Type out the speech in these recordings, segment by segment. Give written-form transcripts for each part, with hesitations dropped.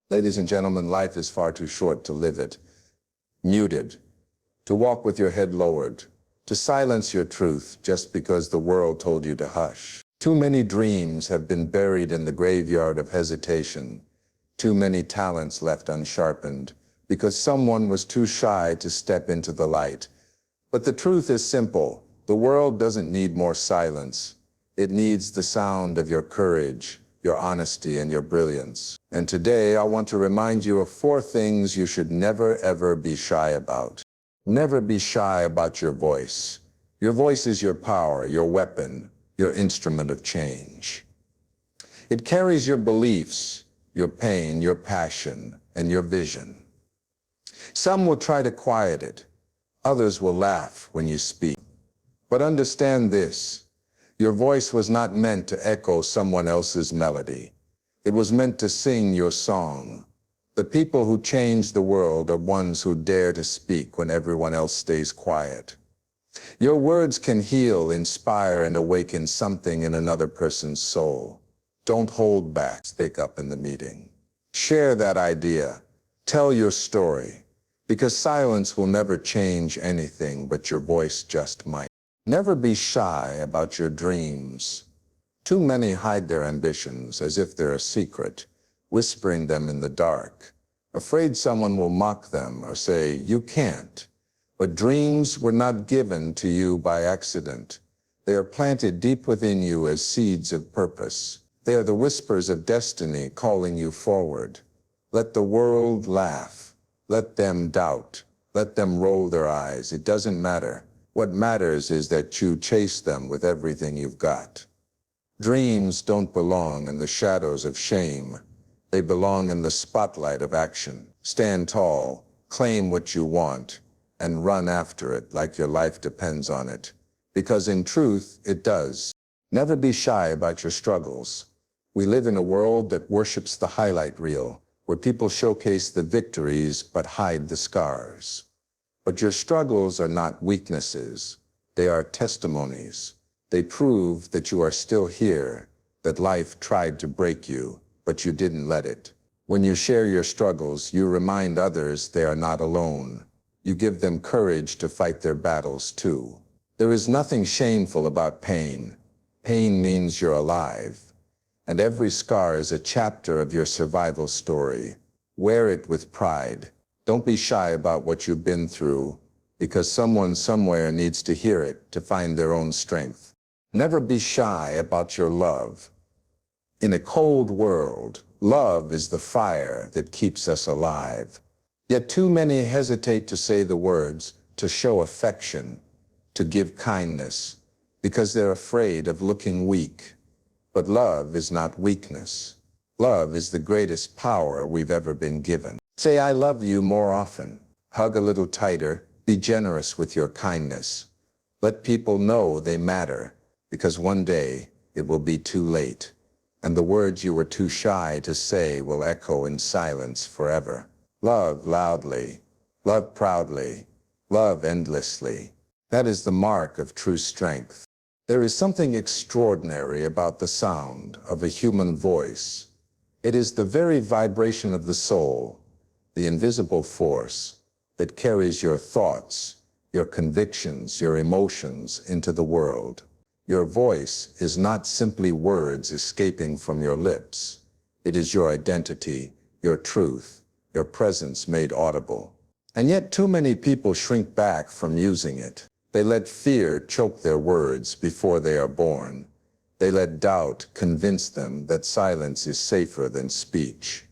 Ladies and gentlemen, life is far too short to live it muted, to walk with your head lowered, to silence your truth just because the world told you to hush. Too many dreams have been buried in the graveyard of hesitation. Too many talents left unsharpened because someone was too shy to step into the light. But the truth is simple. The world doesn't need more silence. It needs the sound of your courage, your honesty, and your brilliance. And today I want to remind you of 4 things you should never, ever be shy about. Never be shy about your voice. Your voice is your power, your weapon, your instrument of change. It carries your beliefs, your pain, your passion, and your vision. Some will try to quiet it. Others will laugh when you speak. But understand this. Your voice was not meant to echo someone else's melody. It was meant to sing your song. The people who change the world are ones who dare to speak when everyone else stays quiet. Your words can heal, inspire, and awaken something in another person's soul. Don't hold back. Speak up in the meeting. Share that idea. Tell your story. Because silence will never change anything, but your voice just might. Never be shy about your dreams. Too many hide their ambitions as if they're a secret, whispering them in the dark, afraid someone will mock them or say, "You can't." But dreams were not given to you by accident. They are planted deep within you as seeds of purpose. They are the whispers of destiny calling you forward. Let the world laugh. Let them doubt. Let them roll their eyes. It doesn't matter. What matters is that you chase them with everything you've got. Dreams don't belong in the shadows of shame. They belong in the spotlight of action. Stand tall, claim what you want, and run after it like your life depends on it. Because in truth, it does. Never be shy about your struggles. We live in a world that worships the highlight reel, where people showcase the victories but hide the scars. But your struggles are not weaknesses. They are testimonies. They prove that you are still here, that life tried to break you, but you didn't let it. When you share your struggles, you remind others they are not alone. You give them courage to fight their battles too. There is nothing shameful about pain. Pain means you're alive. And every scar is a chapter of your survival story. Wear it with pride. Don't be shy about what you've been through, because someone somewhere needs to hear it to find their own strength. Never be shy about your love. In a cold world, love is the fire that keeps us alive. Yet too many hesitate to say the words, to show affection, to give kindness, because they're afraid of looking weak. But love is not weakness. Love is the greatest power we've ever been given. Say "I love you" more often. Hug a little tighter. Be generous with your kindness. Let people know they matter, because one day it will be too late, and the words you were too shy to say will echo in silence forever. Love loudly, love proudly, love endlessly. That is the mark of true strength. There is something extraordinary about the sound of a human voice. It is the very vibration of the soul, the invisible force that carries your thoughts, your convictions, your emotions into the world. Your voice is not simply words escaping from your lips. It is your identity, your truth, your presence made audible. And yet too many people shrink back from using it. They let fear choke their words before they are born. They let doubt convince them that silence is safer than speech.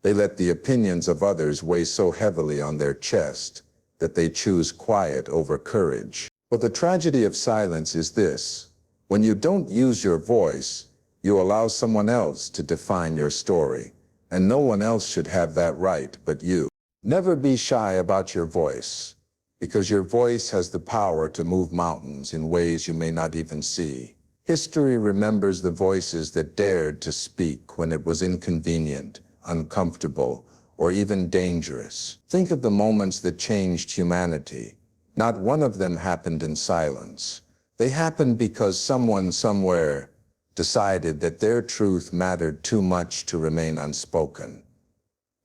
They let the opinions of others weigh so heavily on their chest that they choose quiet over courage. But the tragedy of silence is this: when you don't use your voice, you allow someone else to define your story, and no one else should have that right but you. Never be shy about your voice, because your voice has the power to move mountains in ways you may not even see. History remembers the voices that dared to speak when it was inconvenient, uncomfortable, or even dangerous. Think of the moments that changed humanity. Not one of them happened in silence. They happened because someone somewhere decided that their truth mattered too much to remain unspoken.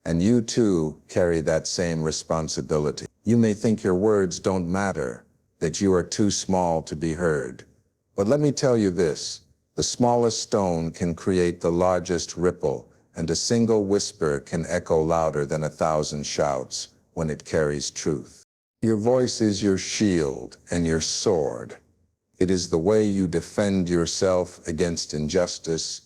And you too carry that same responsibility. You may think your words don't matter, that you are too small to be heard. But let me tell you this, the smallest stone can create the largest ripple, and a single whisper can echo louder than 1,000 shouts when it carries truth. Your voice is your shield and your sword. It is the way you defend yourself against injustice,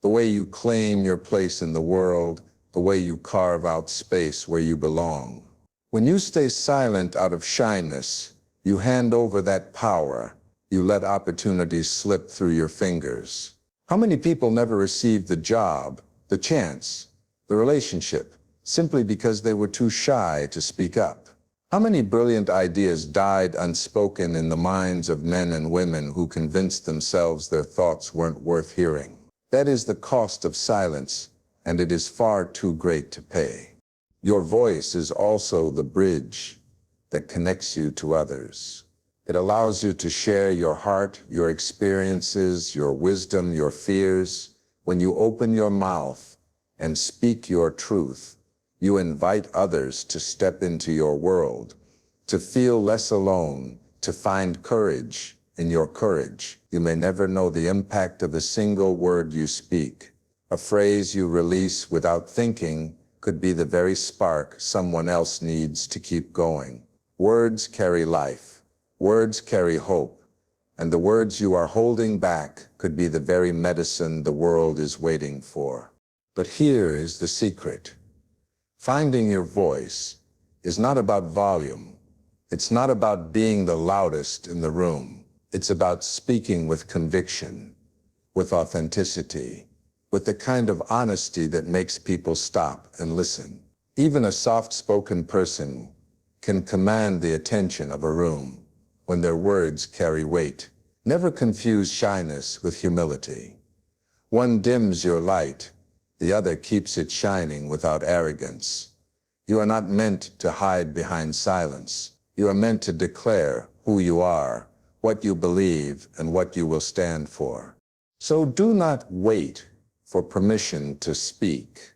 the way you claim your place in the world, the way you carve out space where you belong. When you stay silent out of shyness, you hand over that power. You let opportunities slip through your fingers. How many people never received the job, the chance, the relationship, simply because they were too shy to speak up? How many brilliant ideas died unspoken in the minds of men and women who convinced themselves their thoughts weren't worth hearing? That is the cost of silence, and it is far too great to pay. Your voice is also the bridge that connects you to others. It allows you to share your heart, your experiences, your wisdom, your fears. When you open your mouth and speak your truth, you invite others to step into your world, to feel less alone, to find courage in your courage. You may never know the impact of a single word you speak. A phrase you release without thinking could be the very spark someone else needs to keep going. Words carry life. Words carry hope, and the words you are holding back could be the very medicine the world is waiting for. But here is the secret. Finding your voice is not about volume. It's not about being the loudest in the room. It's about speaking with conviction, with authenticity, with the kind of honesty that makes people stop and listen. Even a soft-spoken person can command the attention of a room when their words carry weight. Never confuse shyness with humility. One dims your light, the other keeps it shining without arrogance. You are not meant to hide behind silence. You are meant to declare who you are, what you believe, and what you will stand for. So do not wait for permission to speak.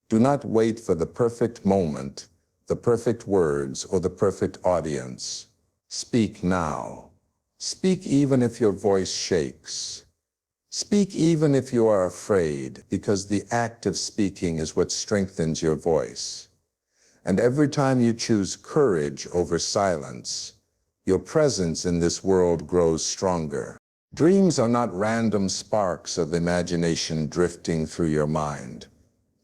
Do not wait for the perfect moment, the perfect words, or the perfect audience. Speak now. Speak even if your voice shakes. Speak even if you are afraid, because the act of speaking is what strengthens your voice. And every time you choose courage over silence, your presence in this world grows stronger. Dreams are not random sparks of imagination drifting through your mind.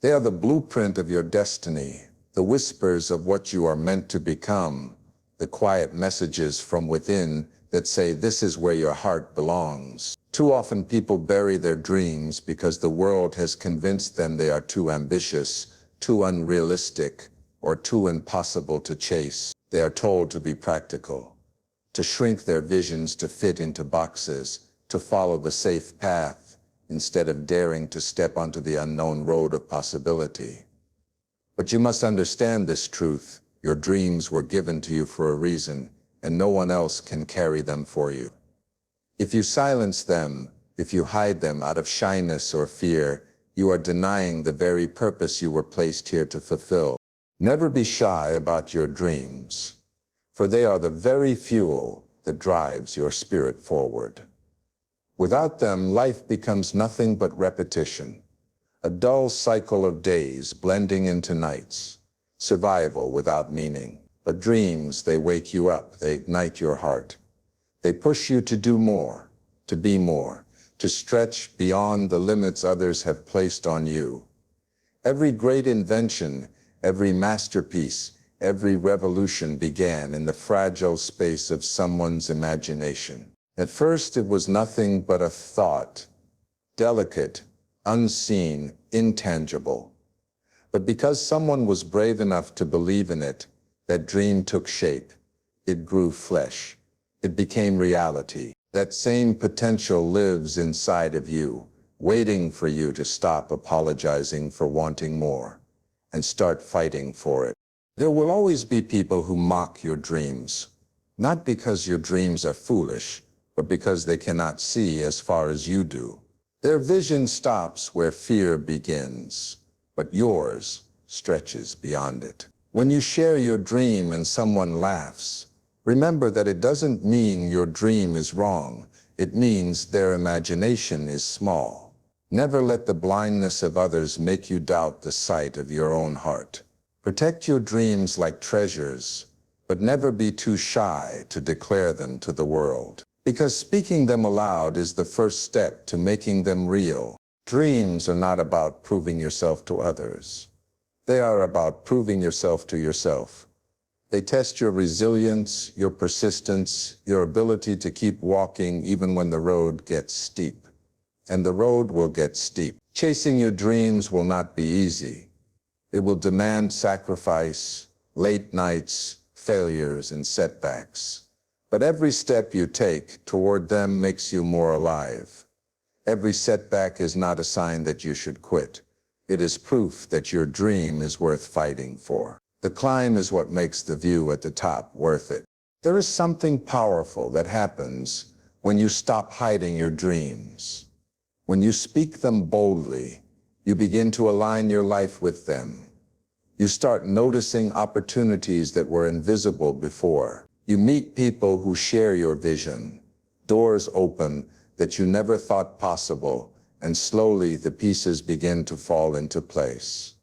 They are the blueprint of your destiny, the whispers of what you are meant to become, the quiet messages from within that say this is where your heart belongs. Too often people bury their dreams because the world has convinced them they are too ambitious, too unrealistic, or too impossible to chase. They are told to be practical, to shrink their visions to fit into boxes, to follow the safe path, instead of daring to step onto the unknown road of possibility. But you must understand this truth. Your dreams were given to you for a reason, and no one else can carry them for you. If you silence them, if you hide them out of shyness or fear, you are denying the very purpose you were placed here to fulfill. Never be shy about your dreams, for they are the very fuel that drives your spirit forward. Without them, life becomes nothing but repetition, a dull cycle of days blending into nights. Survival without meaning. But dreams, they wake you up, they ignite your heart. They push you to do more, to be more, to stretch beyond the limits others have placed on you. Every great invention, every masterpiece, every revolution began in the fragile space of someone's imagination. At first it was nothing but a thought, delicate, unseen, intangible. But because someone was brave enough to believe in it, that dream took shape. It grew flesh. It became reality. That same potential lives inside of you, waiting for you to stop apologizing for wanting more and start fighting for it. There will always be people who mock your dreams, not because your dreams are foolish, but because they cannot see as far as you do. Their vision stops where fear begins. But yours stretches beyond it. When you share your dream and someone laughs, remember that it doesn't mean your dream is wrong. It means their imagination is small. Never let the blindness of others make you doubt the sight of your own heart. Protect your dreams like treasures, but never be too shy to declare them to the world. Because speaking them aloud is the first step to making them real. Dreams are not about proving yourself to others. They are about proving yourself to yourself. They test your resilience, your persistence, your ability to keep walking even when the road gets steep. And the road will get steep. Chasing your dreams will not be easy. It will demand sacrifice, late nights, failures, and setbacks. But every step you take toward them makes you more alive. Every setback is not a sign that you should quit. It is proof that your dream is worth fighting for. The climb is what makes the view at the top worth it. There is something powerful that happens when you stop hiding your dreams. When you speak them boldly, you begin to align your life with them. You start noticing opportunities that were invisible before. You meet people who share your vision. Doors open that you never thought possible, and slowly the pieces begin to fall into place.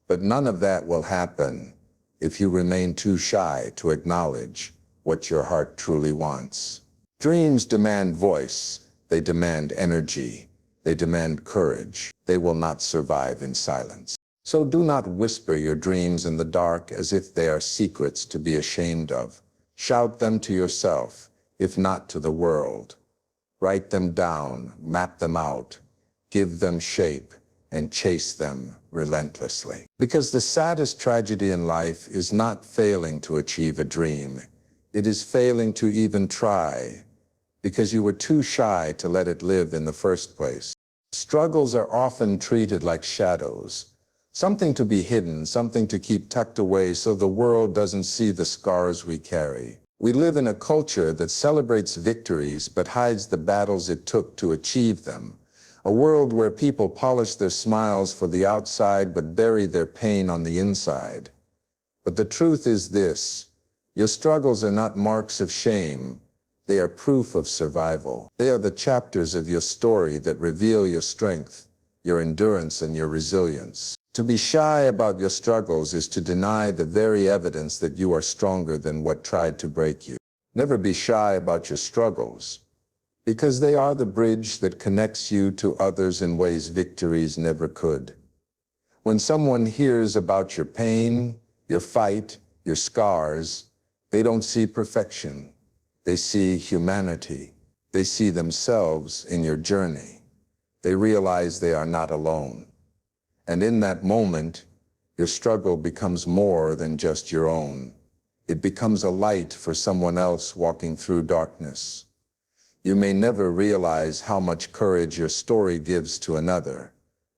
But none of that will happen if you remain too shy to acknowledge what your heart truly wants. Dreams demand voice. They demand energy. They demand courage. They will not survive in silence. So do not whisper your dreams in the dark as if they are secrets to be ashamed of. Shout them to yourself, if not to the world. Write them down, map them out, give them shape, and chase them relentlessly. Because the saddest tragedy in life is not failing to achieve a dream. It is failing to even try, because you were too shy to let it live in the first place. Struggles are often treated like shadows. Something to be hidden, something to keep tucked away so the world doesn't see the scars we carry. We live in a culture that celebrates victories but hides the battles it took to achieve them. A world where people polish their smiles for the outside but bury their pain on the inside. But the truth is this: your struggles are not marks of shame. They are proof of survival. They are the chapters of your story that reveal your strength, your endurance, and your resilience. To be shy about your struggles is to deny the very evidence that you are stronger than what tried to break you. Never be shy about your struggles, because they are the bridge that connects you to others in ways victories never could. When someone hears about your pain, your fight, your scars, they don't see perfection. They see humanity. They see themselves in your journey. They realize they are not alone. And in that moment, your struggle becomes more than just your own. It becomes a light for someone else walking through darkness. You may never realize how much courage your story gives to another.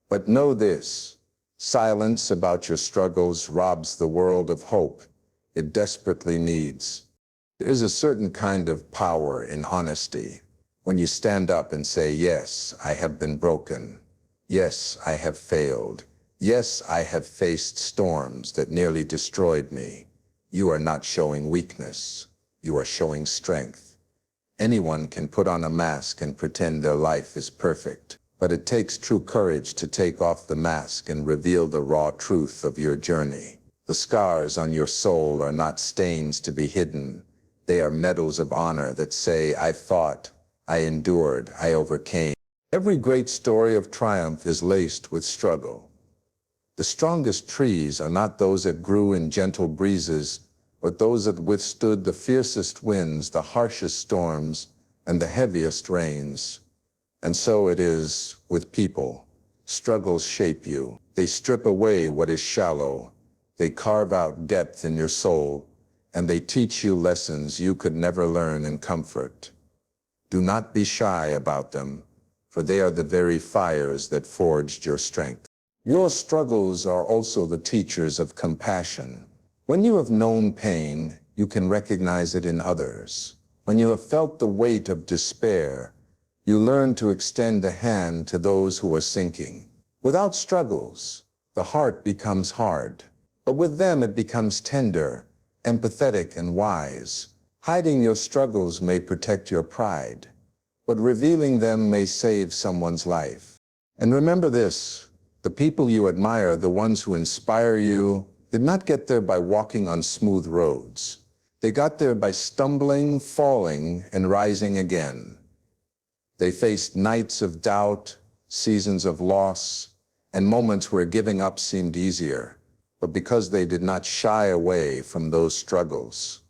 But know this: silence about your struggles robs the world of hope it desperately needs. There is a certain kind of power in honesty. When you stand up and say, yes, I have been broken. Yes, I have failed. Yes, I have faced storms that nearly destroyed me. You are not showing weakness. You are showing strength. Anyone can put on a mask and pretend their life is perfect, but it takes true courage to take off the mask and reveal the raw truth of your journey. The scars on your soul are not stains to be hidden. They are medals of honor that say, I fought, I endured, I overcame. Every great story of triumph is laced with struggle. The strongest trees are not those that grew in gentle breezes, but those that withstood the fiercest winds, the harshest storms, and the heaviest rains. And so it is with people. Struggles shape you. They strip away what is shallow. They carve out depth in your soul, and they teach you lessons you could never learn in comfort. Do not be shy about them, for they are the very fires that forged your strength. Your struggles are also the teachers of compassion. When you have known pain, you can recognize it in others. When you have felt the weight of despair, you learn to extend a hand to those who are sinking. Without struggles, the heart becomes hard. But with them it becomes tender, empathetic, and wise. Hiding your struggles may protect your pride, but revealing them may save someone's life. And remember this, the people you admire, the ones who inspire you, did not get there by walking on smooth roads. They got there by stumbling, falling, and rising again. They faced nights of doubt, seasons of loss, and moments where giving up seemed easier. But because they did not shy away from those struggles,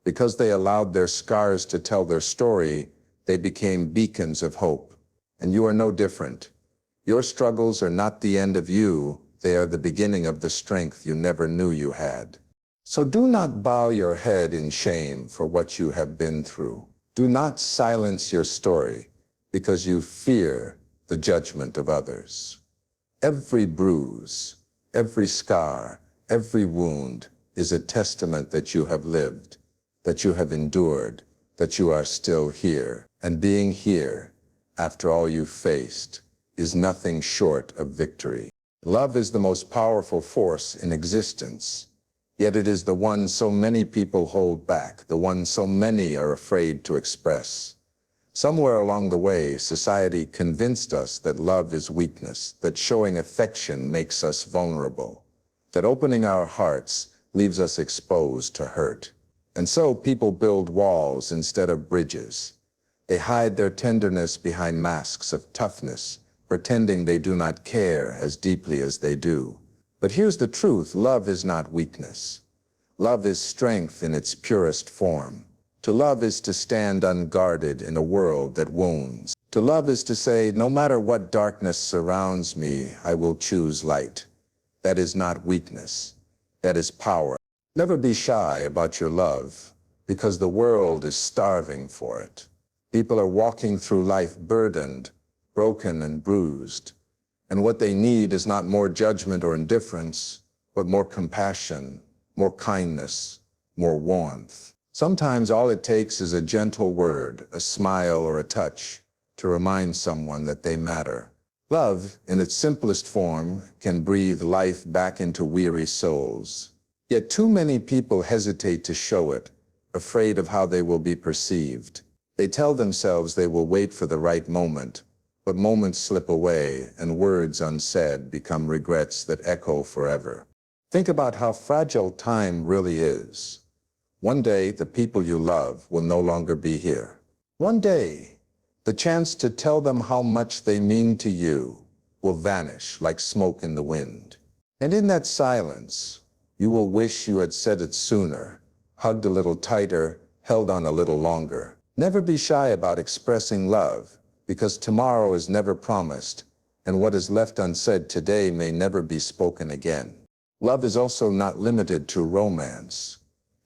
because they allowed their scars to tell their story, they became beacons of hope. And you are no different. Your struggles are not the end of you, they are the beginning of the strength you never knew you had. So do not bow your head in shame for what you have been through. Do not silence your story because you fear the judgment of others. Every bruise, every scar, every wound is a testament that you have lived, that you have endured, that you are still here. And being here, after all you faced, is nothing short of victory. Love is the most powerful force in existence, yet it is the one so many people hold back, the one so many are afraid to express. Somewhere along the way, society convinced us that love is weakness, that showing affection makes us vulnerable, that opening our hearts leaves us exposed to hurt. And so people build walls instead of bridges. They hide their tenderness behind masks of toughness, pretending they do not care as deeply as they do. But here's the truth, love is not weakness. Love is strength in its purest form. To love is to stand unguarded in a world that wounds. To love is to say, no matter what darkness surrounds me, I will choose light. That is not weakness. That is power. Never be shy about your love, because the world is starving for it. People are walking through life burdened, broken and bruised, and what they need is not more judgment or indifference, but more compassion, more kindness, more warmth. Sometimes all it takes is a gentle word, a smile, or a touch to remind someone that they matter. Love, in its simplest form, can breathe life back into weary souls. Yet too many people hesitate to show it, afraid of how they will be perceived. They tell themselves they will wait for the right moment, but moments slip away and words unsaid become regrets that echo forever. Think about how fragile time really is. One day, the people you love will no longer be here. One day, the chance to tell them how much they mean to you will vanish like smoke in the wind. And in that silence, you will wish you had said it sooner, hugged a little tighter, held on a little longer. Never be shy about expressing love, because tomorrow is never promised, and what is left unsaid today may never be spoken again. Love is also not limited to romance.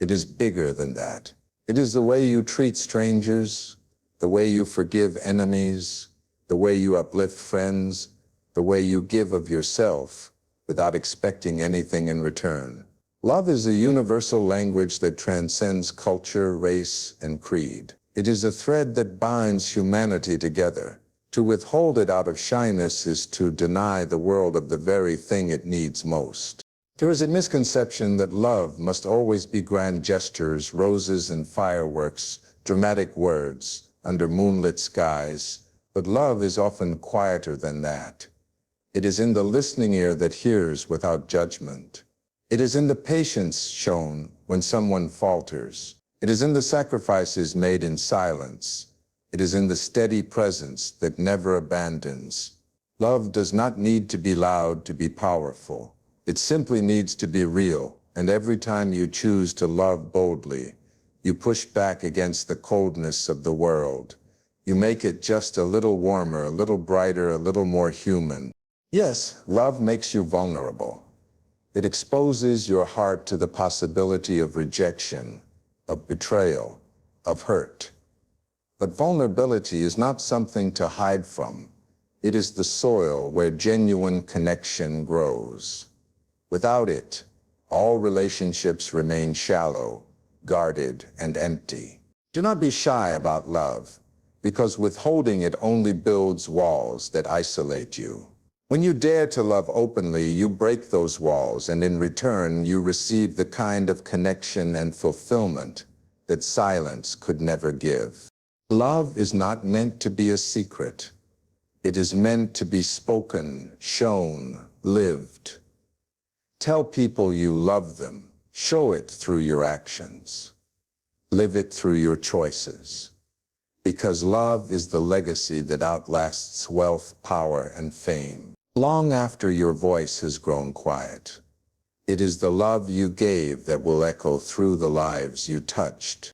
It is bigger than that. It is the way you treat strangers, the way you forgive enemies, the way you uplift friends, the way you give of yourself without expecting anything in return. Love is a universal language that transcends culture, race, and creed. It is a thread that binds humanity together. To withhold it out of shyness is to deny the world of the very thing it needs most. There is a misconception that love must always be grand gestures, roses and fireworks, dramatic words, under moonlit skies, but love is often quieter than that. It is in the listening ear that hears without judgment. It is in the patience shown when someone falters. It is in the sacrifices made in silence. It is in the steady presence that never abandons. Love does not need to be loud to be powerful. It simply needs to be real, and every time you choose to love boldly, you push back against the coldness of the world. You make it just a little warmer, a little brighter, a little more human. Yes, love makes you vulnerable. It exposes your heart to the possibility of rejection, of betrayal, of hurt. But vulnerability is not something to hide from. It is the soil where genuine connection grows. Without it, all relationships remain shallow, guarded, and empty. Do not be shy about love, because withholding it only builds walls that isolate you. When you dare to love openly, you break those walls, and in return, you receive the kind of connection and fulfillment that silence could never give. Love is not meant to be a secret. It is meant to be spoken, shown, lived. Tell people you love them. Show it through your actions. Live it through your choices. Because love is the legacy that outlasts wealth, power, and fame. Long after your voice has grown quiet, it is the love you gave that will echo through the lives you touched.